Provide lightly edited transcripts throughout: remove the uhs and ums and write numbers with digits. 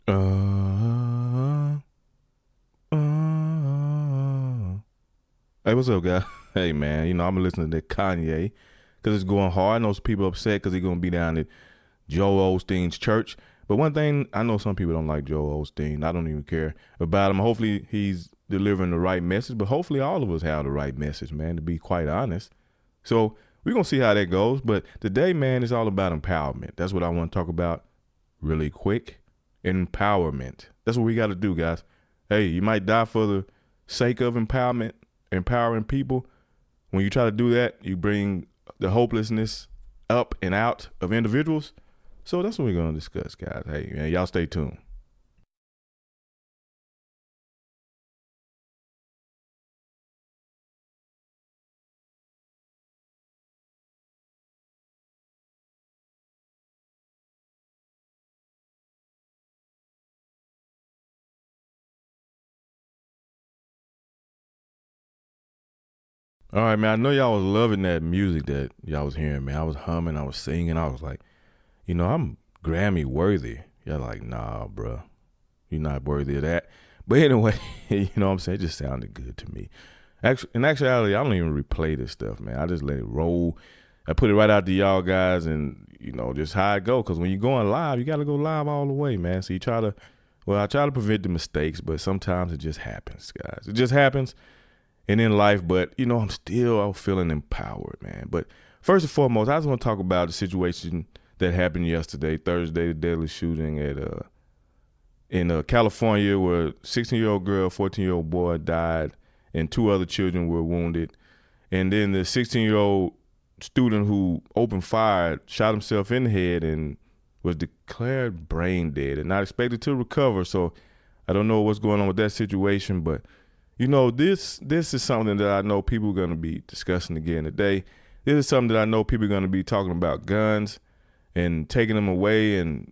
Uh, Hey, what's up, guy? Hey, man. I'm listening to Kanye because it's going hard. I know some people upset because he's gonna be down at Joel Osteen's church. But one thing I know, some people don't like Joel Osteen. I don't even care about him. Hopefully, he's delivering the right message. But hopefully, all of us have the right message, man. To be quite honest. So we're gonna see how that goes. But today, man, it's all about empowerment. That's what I want to talk about really quick. Empowerment. That's what we got to do, guys. Hey, you might die for the sake of empowerment, empowering people. When you try to do that, you bring the hopelessness up and out of individuals. So that's what we're going to discuss, guys. Hey, man, y'all stay tuned. All right, man. I know y'all was loving that music that y'all was hearing, man. I was humming, I was singing. I was like, I'm Grammy worthy. Y'all like, nah, bro. You're not worthy of that. But anyway, you know what I'm saying? It just sounded good to me. Actually, in actuality, I don't even replay this stuff, man. I just let it roll. I put it right out to y'all guys, and just how it go. Because when you're going live, you got to go live all the way, man. So I try to prevent the mistakes, but sometimes it just happens, guys. It just happens, and in life. But I'm still feeling empowered, man. But first and foremost, I just want to talk about the situation that happened yesterday, Thursday, the deadly shooting at in California, where 16-year-old girl, 14-year-old boy died, and two other children were wounded. And then the 16-year-old student who opened fire shot himself in the head and was declared brain dead and not expected to recover. So I don't know what's going on with that situation, but this is something that I know people are going to be discussing again today. This is something that I know people are going to be talking about, guns and taking them away and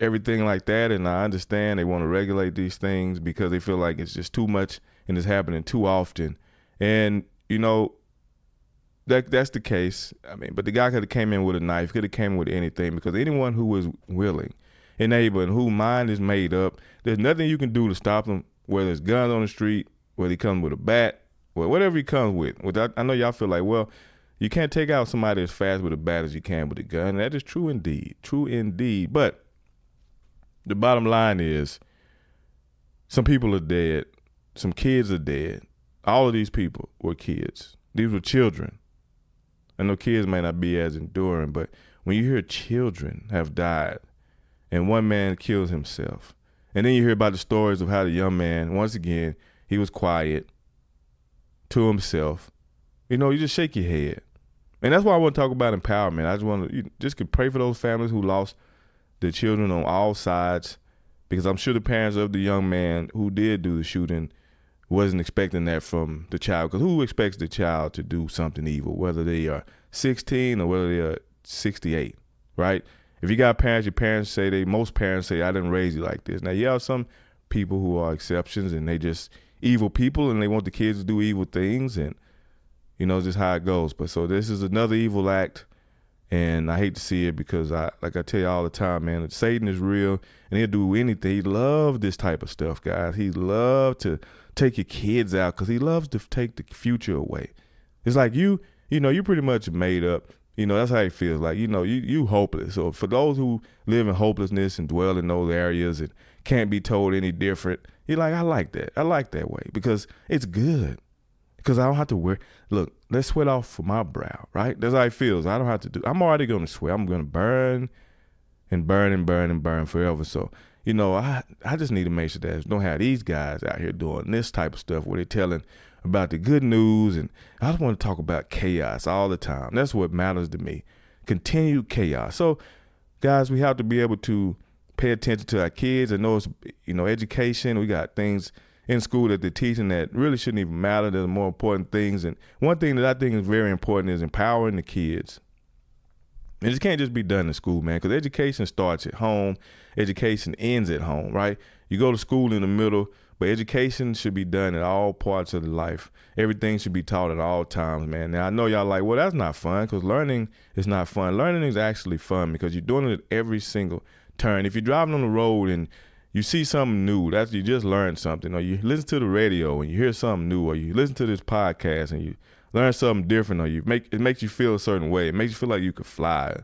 everything like that. And I understand they want to regulate these things because they feel like it's just too much and it's happening too often. And that's the case. I mean, but the guy could have came in with a knife, could have came in with anything, because anyone who is willing and able and whose mind is made up, there's nothing you can do to stop him, whether it's guns on the street, whether he comes with a bat, or whatever he comes with. I know y'all feel like, well, you can't take out somebody as fast with a bat as you can with a gun. That is true indeed. True indeed. But the bottom line is some people are dead. Some kids are dead. All of these people were kids. These were children. I know kids may not be as enduring, but when you hear children have died and one man kills himself, and then you hear about the stories of how the young man, once again, he was quiet to himself, you just shake your head. And that's why I want to talk about empowerment. I just want to just could pray for those families who lost their children on all sides, because I'm sure the parents of the young man who did do the shooting wasn't expecting that from the child. Because who expects the child to do something evil, whether they are 16 or whether they are 68, right? If you got parents, most parents say, I didn't raise you like this. Now, you have some people who are exceptions and they just evil people and they want the kids to do evil things, and just how it goes. But so this is another evil act, and I hate to see it because like I tell you all the time, man, Satan is real and he'll do anything. He loves this type of stuff, guys. He loves to take your kids out because he loves to take the future away. It's like you pretty much made up. That's how it feels like, you hopeless. So for those who live in hopelessness and dwell in those areas and can't be told any different, you're like, I like that. I like that way because it's good. Because I don't have to look, let's sweat off for my brow, right? That's how it feels. I don't have to I'm already going to sweat. I'm going to burn and burn and burn and burn forever. So, I just need to make sure that don't have these guys out here doing this type of stuff where they're telling about the good news. And I just want to talk about chaos all the time. That's what matters to me. Continued chaos. So, guys, we have to be able to pay attention to our kids. I know it's, education. We got things in school that they're teaching that really shouldn't even matter. There's more important things. And one thing that I think is very important is empowering the kids. And it can't just be done in school, man, because education starts at home. Education ends at home, right? You go to school in the middle, but education should be done at all parts of the life. Everything should be taught at all times, man. Now, I know y'all like, well, that's not fun, because learning is not fun. Learning is actually fun because you're doing it at every single turn. If you're driving on the road and you see something new, that's you just learned something, or you listen to the radio and you hear something new, or you listen to this podcast and you learn something different, or it makes you feel a certain way. It makes you feel like you could fly,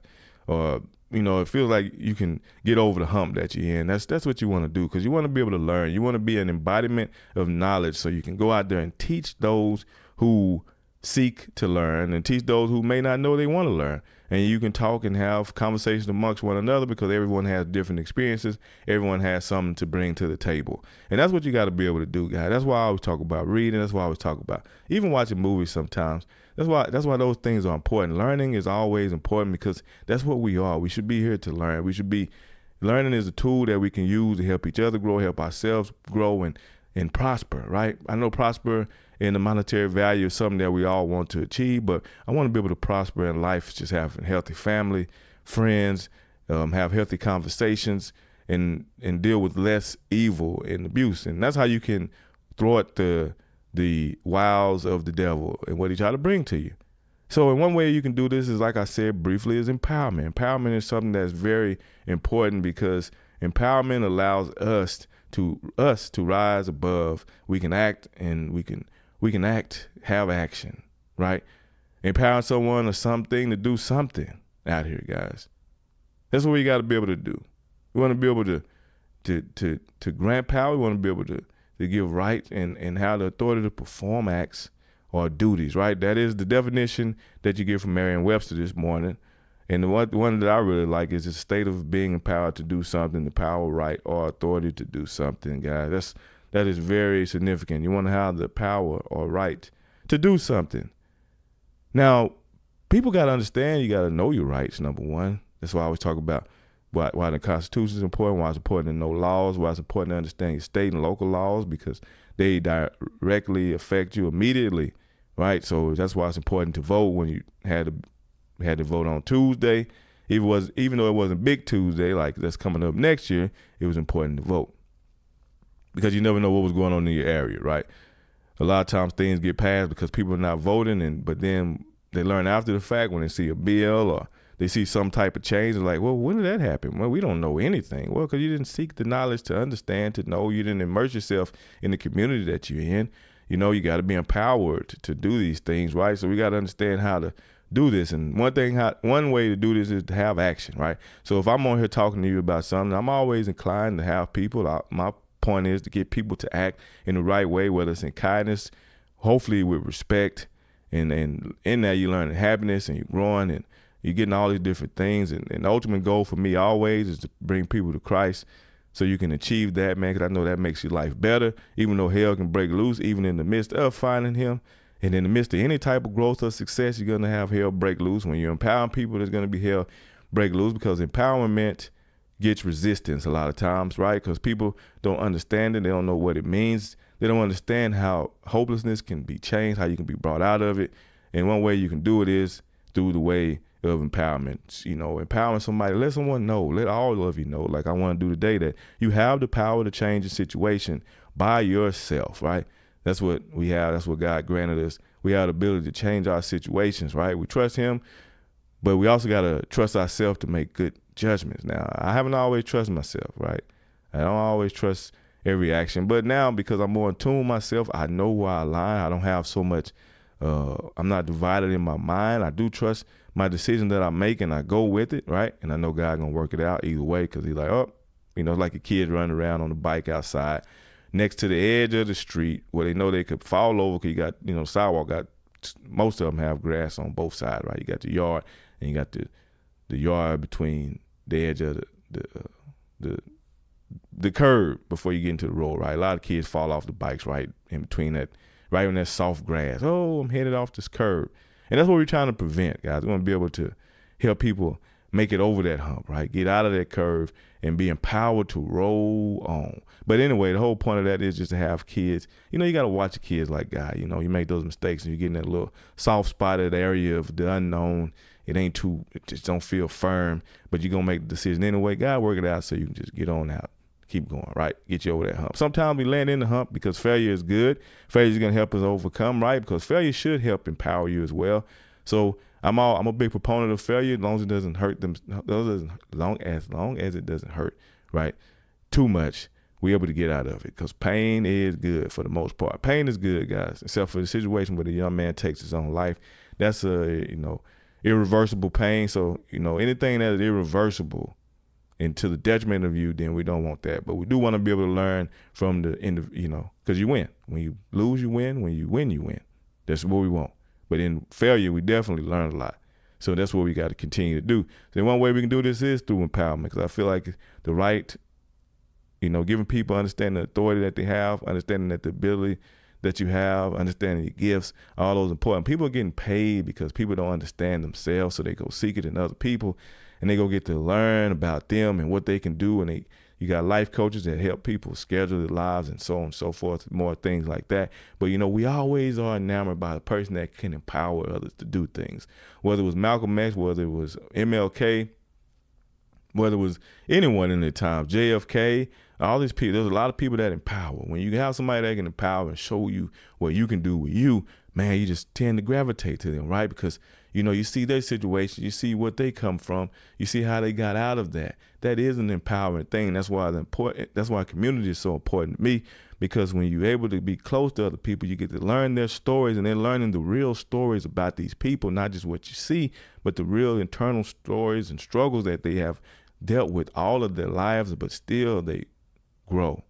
or it feels like you can get over the hump that you're in. That's what you want to do, because you want to be able to learn. You want to be an embodiment of knowledge, so you can go out there and teach those who seek to learn and teach those who may not know they want to learn. And you can talk and have conversations amongst one another, because everyone has different experiences. Everyone has something to bring to the table. And that's what you got to be able to do, guys. That's why I always talk about reading. That's why I always talk about even watching movies sometimes. That's why those things are important. Learning is always important, because that's what we are. We should be here to learn. Learning is a tool that we can use to help each other grow, help ourselves grow and prosper, right? I know prosper in the monetary value is something that we all want to achieve, but I want to be able to prosper in life, just having healthy family, friends, have healthy conversations, and deal with less evil and abuse. And that's how you can thwart the wiles of the devil and what he try to bring to you. So in one way you can do this is, like I said briefly, is empowerment. Empowerment is something that's very important, because empowerment allows us to rise above. We can act, and we can have action, right? Empowering someone or something to do something out here, guys. That's what we got to be able to do. We want to be able to grant power. We want to be able to give right and have the authority to perform acts or duties, right? That is the definition that you get from Merriam-Webster this morning. And the one that I really like is the state of being empowered to do something, the power, right, or authority to do something, guys. That is very significant. You want to have the power or right to do something. Now, people got to understand, you got to know your rights, number one. That's why I always talk about why the Constitution is important, why it's important to know laws, why it's important to understand your state and local laws, because they directly affect you immediately, right? So that's why it's important to vote when you had to vote on Tuesday. Even though it wasn't Big Tuesday, like that's coming up next year, it was important to vote, because you never know what was going on in your area, right? A lot of times things get passed because people are not voting, but then they learn after the fact when they see a bill or they see some type of change. They're like, well, when did that happen? Well, we don't know anything. Well, because you didn't seek the knowledge to understand, to know. You didn't immerse yourself in the community that you're in. You got to be empowered to do these things, right? So we got to understand how to do this. And one way to do this is to have action, right? So if I'm on here talking to you about something, I'm always inclined to have people. My point is to get people to act in the right way, whether it's in kindness, hopefully with respect, and in that you learn happiness and you're growing and you're getting all these different things. And the ultimate goal for me always is to bring people to Christ, so you can achieve that, man, because I know that makes your life better, even though hell can break loose, even in the midst of finding him. And in the midst of any type of growth or success, you're going to have hell break loose. When you're empowering people, there's going to be hell break loose, because empowerment gets resistance a lot of times, right? Because people don't understand it. They don't know what it means. They don't understand how hopelessness can be changed, how you can be brought out of it. And one way you can do it is through the way of empowerment. Empowering somebody, let someone know, let all of you know, like I want to do today, that you have the power to change a situation by yourself, right? That's what we have. That's what God granted us. We have the ability to change our situations, right? We trust him, but we also got to trust ourselves to make good judgments. Now, I haven't always trusted myself, right? I don't always trust every action, but now, because I'm more in tune with myself, I know where I line. I don't have so much, I'm not divided in my mind. I do trust my decision that I make, and I go with it, right? And I know God gonna work it out either way, because he's like, it's like a kid running around on the bike outside next to the edge of the street where they know they could fall over, because you got, sidewalk got, most of them have grass on both sides, right? You got the yard, and you got the yard between the edge of the curb before you get into the road, right? A lot of kids fall off the bikes right in between that, right on that soft grass. Oh, I'm headed off this curb. And that's what we're trying to prevent, guys. We want to be able to help people make it over that hump, right? Get out of that curve and be empowered to roll on. But anyway, the whole point of that is just to have kids. You got to watch your kids like God. You make those mistakes and you get in that little soft spotted area of the unknown. It just don't feel firm, but you're going to make the decision anyway. God work it out so you can just get on out. Keep going, right? Get you over that hump. Sometimes we land in the hump because failure is good. Failure is going to help us overcome, right? Because failure should help empower you as well. So I'm a big proponent of failure, as long as it doesn't hurt them, as long as it doesn't hurt, right? Too much. we're able to get out of it, because pain is good for the most part. Pain is good, guys, except for the situation where the young man takes his own life. That's irreversible pain. So, anything that is irreversible and to the detriment of you, then we don't want that. But we do want to be able to learn from the end of, because you win. When you lose, you win. When you win, you win. That's what we want. But in failure, we definitely learn a lot. So that's what we got to continue to do. So one way we can do this is through empowerment, because I feel like the right, giving people understanding the authority that they have, understanding that the ability that you have, understanding your gifts, all those important. People are getting paid because people don't understand themselves, so they go seek it in other people, and they go get to learn about them and what they can do. And you got life coaches that help people schedule their lives and so on and so forth, more things like that. But, we always are enamored by the person that can empower others to do things, whether it was Malcolm X, whether it was MLK, whether it was anyone in the time, JFK, all these people. There's a lot of people that empower. When you have somebody that can empower and show you what you can do with you, man, you just tend to gravitate to them, right? Because, you see their situation, you see what they come from, you see how they got out of that. That is an empowering thing. That's why community is so important to me, because when you're able to be close to other people, you get to learn their stories, and they're learning the real stories about these people, not just what you see, but the real internal stories and struggles that they have dealt with all of their lives, but still they grow.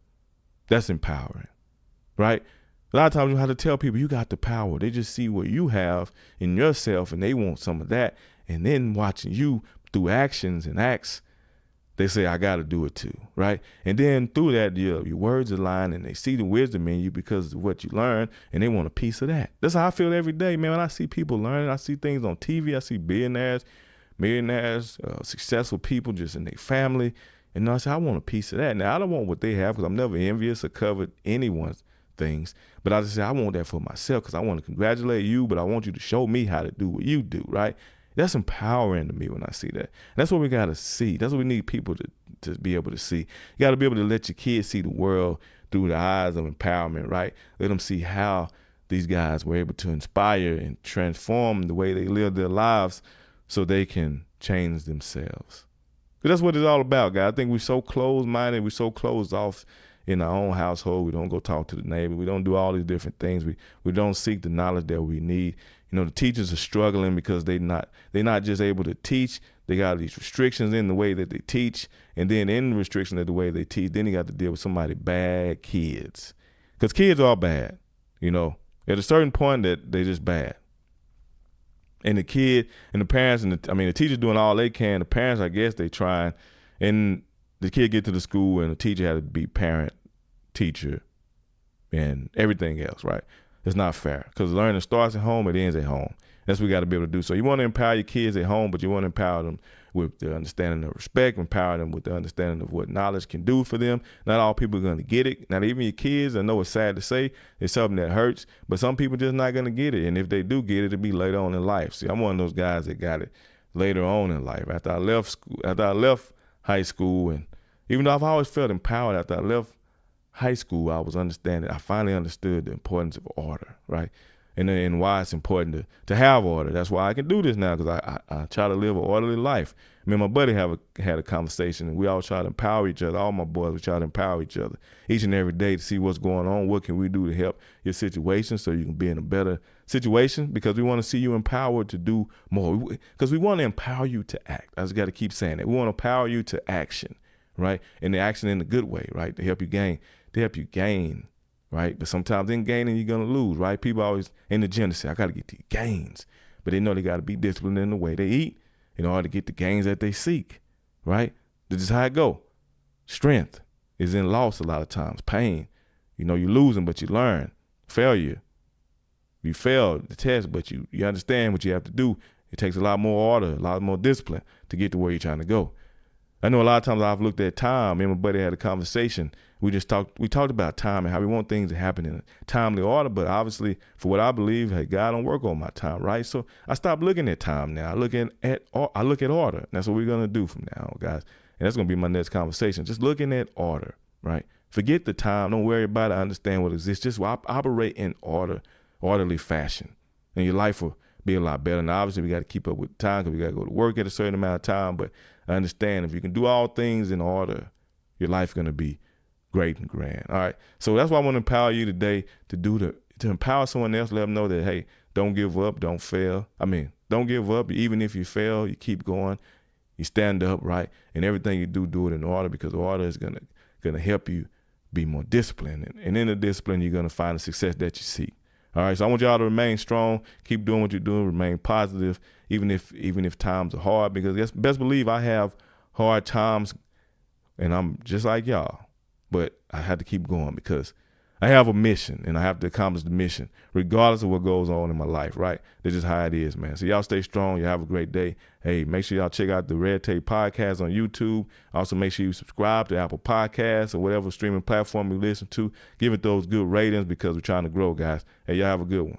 That's empowering, right? A lot of times you have to tell people you got the power. They just see what you have in yourself, and they want some of that. And then watching you through actions and acts, they say, I got to do it too, right? And then through that, your words align, and they see the wisdom in you because of what you learn, and they want a piece of that. That's how I feel every day, man. When I see people learning, I see things on TV, I see billionaires, millionaires, successful people just in their family. And I say, I want a piece of that. Now, I don't want what they have, because I'm never envious or covet anyone's things. But I just say, I want that for myself, because I want to congratulate you, but I want you to show me how to do what you do, right? That's empowering to me when I see that. And that's what we got to see. That's what we need people to be able to see. You got to be able to let your kids see the world through the eyes of empowerment, right? Let them see how these guys were able to inspire and transform the way they live their lives so they can change themselves. Because that's what it's all about, guys. I think we're so closed-minded. We're so closed off in our own household. We don't go talk to the neighbor. We don't do all these different things. We don't seek the knowledge that we need. The teachers are struggling because they're not just able to teach. They got these restrictions in the way that they teach. And then in the restriction of the way they teach, then you got to deal with somebody bad kids. Because kids are bad, At a certain point that they're just bad. And the kid and the parents and the teacher's doing all they can. The parents, I guess, they trying. And the kid get to the school, and the teacher had to be parent, teacher, and everything else, right? It's not fair, because learning starts at home, it ends at home. That's what we got to be able to do. So you want to empower your kids at home, but you want to empower them with the understanding of respect, empower them with the understanding of what knowledge can do for them. Not all people are going to get it. Not even your kids. I know it's sad to say, it's something that hurts, but some people just not going to get it. And if they do get it, it'll be later on in life. See, I'm one of those guys that got it later on in life. After I left high school, and even though I've always felt empowered after I left high school, I finally understood the importance of order, right? And why it's important to have order. That's why I can do this now, because I try to live an orderly life. Me and my buddy had a conversation, and we all try to empower each other. All my boys, we try to empower each other each and every day to see what's going on. What can we do to help your situation so you can be in a better situation? Because we want to see you empowered to do more. Because we want to empower you to act. I just got to keep saying that. We want to empower you to action, right? And the action in a good way, right? To help you gain, right? But sometimes in gaining, you're going to lose, right? People always in the gym, they say, I got to get these gains. But they know they got to be disciplined in the way they eat in order to get the gains that they seek, right? This is how it go. Strength is in loss a lot of times. Pain, you're losing, but you learn. Failure, you fail the test, but you understand what you have to do. It takes a lot more order, a lot more discipline to get to where you're trying to go. I know a lot of times I've looked at time. Me and my buddy had a conversation. We talked about time and how we want things to happen in a timely order, but obviously, for what I believe, hey, God don't work on my time, right? So I stopped looking at time now. I look at order. And that's what we're gonna do from now on, guys. And that's gonna be my next conversation. Just looking at order, right? Forget the time. Don't worry about it. I understand what exists. Just operate in orderly fashion, and your life will be a lot better. And obviously, we got to keep up with time, because we got to go to work at a certain amount of time. But I understand if you can do all things in order, your life's gonna be great and grand. All right. So that's why I want to empower you today to empower someone else, let them know that, hey, don't give up, don't fail. Don't give up. Even if you fail, you keep going, you stand up, right? And everything you do it in order, because order is gonna help you be more disciplined. And in the discipline, you're gonna find the success that you seek. All right. So I want y'all to remain strong, keep doing what you're doing, remain positive, even if times are hard, because best believe I have hard times and I'm just like y'all. But I have to keep going because I have a mission and I have to accomplish the mission regardless of what goes on in my life, right? That's just how it is, man. So y'all stay strong. You have a great day. Hey, make sure y'all check out the Red Tape Podcast on YouTube. Also, make sure you subscribe to Apple Podcasts or whatever streaming platform you listen to. Give it those good ratings because we're trying to grow, guys. Hey, y'all have a good one.